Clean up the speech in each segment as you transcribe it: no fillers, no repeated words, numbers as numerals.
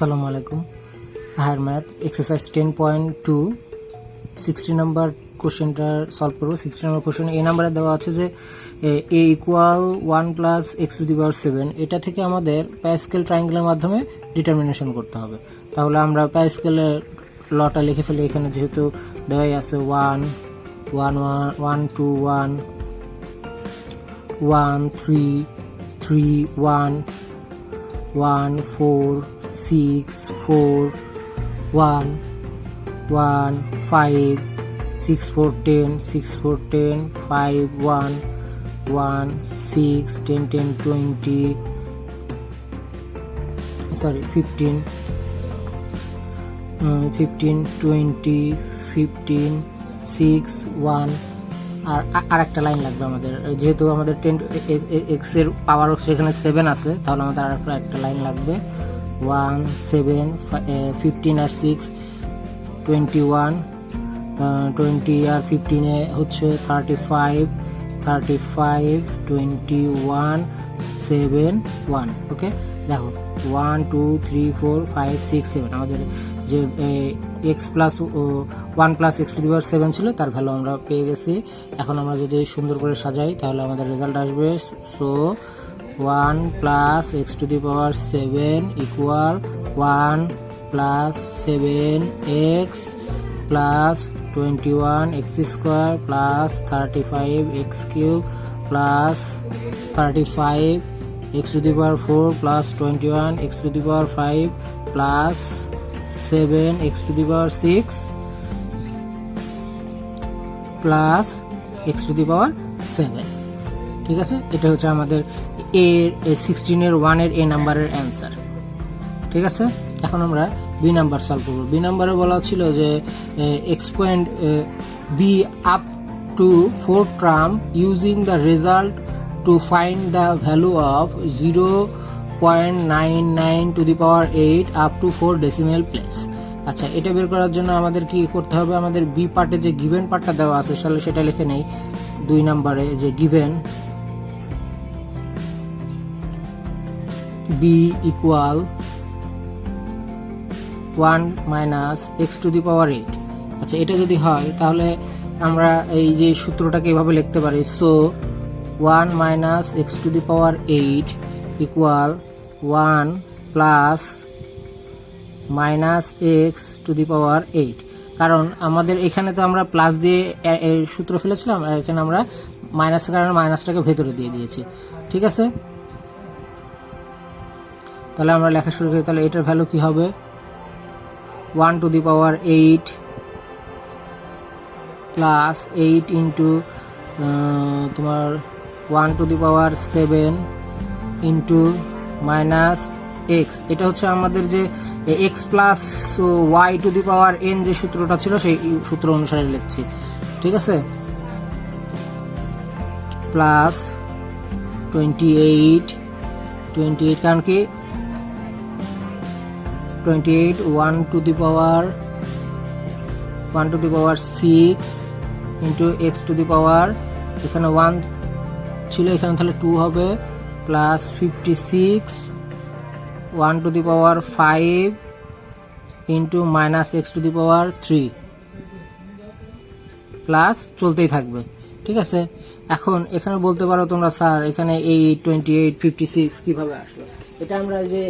আসসালামু আলাইকুম। Higher math exercise 10.2 60 number কোশ্চেনটা সলভ করবো। 60 নাম্বার কোশ্চেন এই নাম্বারে দেওয়া আছে যে a equal 1 plus x to the power 7, এটা থেকে আমাদের প্যাসকেল ট্রায়াঙ্গেলের মাধ্যমে ডিটারমিনেশন করতে হবে। তাহলে আমরা প্যাসকেলের লটা লিখে ফেলি। এখানে যেহেতু দেওয়াই আছে 1 1 1 2 1 1 3 3 1 1 4 6 4 1 1 5 6 4 10 6 4 10 5 1 1 6 10 10 20 sorry 15 15 20 15 6 1 আর একটা লাইন লাগবে আমাদের, যেহেতু আমাদের 10 এক্স এর পাওয়ার হচ্ছে এখানে 7 আছে, তাহলে আমাদের আর একটা লাইন লাগবে 1 7 15 আর 6 21 20 আর 15 এ হচ্ছে 35 35 21 7 1। ওকে, দেখো 1 2 3 4 5 6 7 আমাদের যে x plus 1 plus x to the power 7 ছিল তার ভ্যালু আমরা পেয়ে গেছি। এখন আমরা যদি সুন্দর করে সাজাই তাহলে আমাদের রেজাল্ট আসবে। So 1 plus x to the power 7 equal 1 plus 7 x plus 21 x square plus 35 x cube plus 35 x to the power 4 plus 21 x to the power 5 plus 7 x to the power 6 plus x to the power 7। ঠিক আছে, এটা হচ্ছে আমাদের a 16 এর 1 এর a নাম্বারের answer. ঠিক আছে, এখন আমরা b নাম্বার সলভ করব। b নাম্বারে বলা ছিল যে exponent b up to 4 term using the result to find the value of 0.99 to the power 8 up to 4 decimal place। আচ্ছা, এটা বের করার জন্য আমাদের কি করতে হবে? আমাদের বি পার্টে যে গিভেন পার্টটা দেওয়া আছে সেটা লিখে নেই। 2 নম্বরে যে given b equal 1 minus x to the power 8। আচ্ছা, এটা যদি হয় তাহলে আমরা এই যে সূত্রটাকে এভাবে লিখতে পারি। So 1 minus x to the power 8 equal 1 plus minus x to the power 8। কারণ আমাদের এখানে তো আমরা প্লাস দিয়ে সূত্র ফেলেছিলাম, আর এখানে আমরা মাইনাসের কারণে মাইনাসটাকে ভেতরে দিয়ে দিয়েছি। ঠিক আছে, তাহলে আমরা লেখা শুরু করি। তাহলে এটার ভ্যালু কি হবে? 1 to the power 8 plus 8 into তোমার 1 to the power 7 into minus X. এটা হচ্ছে আমাদের যে x plus Y to the power N যে সূত্রটা ছিল সেই সূত্র অনুসারে লিখছি। ঠিক আছে, প্লাস 28 কারণ কি 28 1 to the power 6 into x to the power, এখানে 1 ছিল এখানে তাহলে 2 হবে, plus 56 1 to the power 5 into minus x to the power 3 plus চলতেই থাকবে। ঠিক আছে, এখন এখানে বলতে পারো তোমরা স্যার এখানে 8 28 56 কিভাবে আসলো? এটা আমরা যে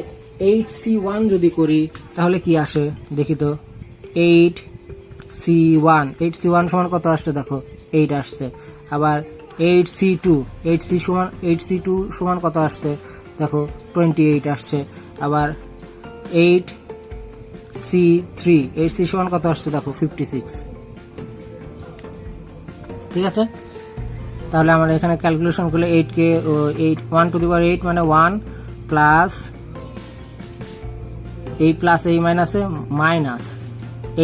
8c1 যদি করি তাহলে কি আসে দেখি তো। 8c1 সমান কত আসছে? দেখো 8 আসছে। আবার 8c2 সমান কত আসছে? দেখো 28 আসছে। আবার 8c সমান কত আসছে? দেখো 56। ঠিক আছে, তাহলে আমরা এখানে ক্যালকুলেশন করলে 8 1 to the power 8 মানে 1 প্লাস এই প্লাস এই মাইনাসে মাইনাস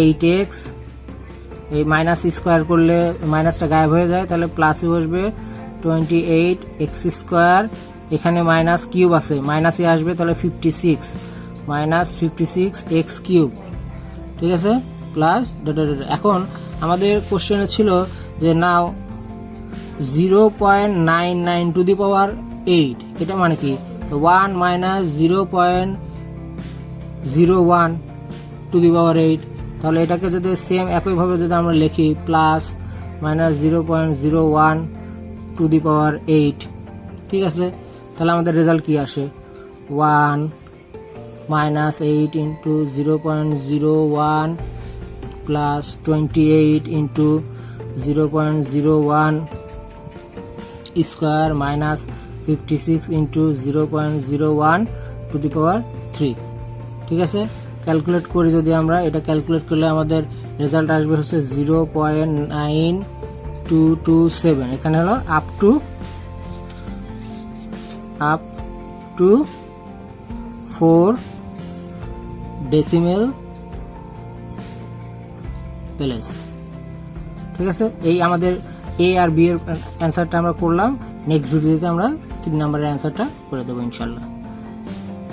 8x, এই মাইনাস স্কোয়ার করলে মাইনাসটা গায়েব হয়ে যায়, তাহলে প্লাসে বসবে 28 এক্স স্কোয়ার, এখানে মাইনাস কিউব আছে মাইনাসে আসবে, তাহলে 56 মাইনাস 56 এক্স কিউব। ঠিক আছে, প্লাস এখন আমাদের কোশ্চেনে ছিল যে নাও 0.99 টু দি পাওয়ার 8, এটা মানে কি 1 মাইনাস 0.01 টু দি পাওয়ার 8, তাহলে এটাকে যদি সেম একইভাবে যদি আমরা লিখি plus minus 0.01 to the power 8, ঠিক আছে, তাহলে আমাদের রেজাল্ট কি আসে 1 minus 8 into 0.01 plus 28 into 0.01 square minus 56 into 0.01 to the power 3, ঠিক আছে। ক্যালকুলেট করি যদি আমরা, এটা ক্যালকুলেট করলে আমাদের রেজাল্ট আসবে হচ্ছে 0.9227, এখানে হলো আপ টু 4 ডেসিমেল প্লেস, ঠিক আছে। এই আমাদের এ আর বি এর অ্যান্সারটা আমরা করলাম। নেক্সট ভিডিওতে আমরা 3 নম্বরের অ্যান্সারটা করে দেবো ইনশাল্লাহ।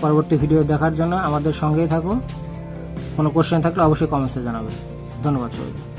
পরবর্তী ভিডিও দেখার জন্য আমাদের সঙ্গেই থাকুন। কোনো কোশ্চেন থাকলে অবশ্যই কমেন্টসে জানাবেন। ধন্যবাদ সবাইকে।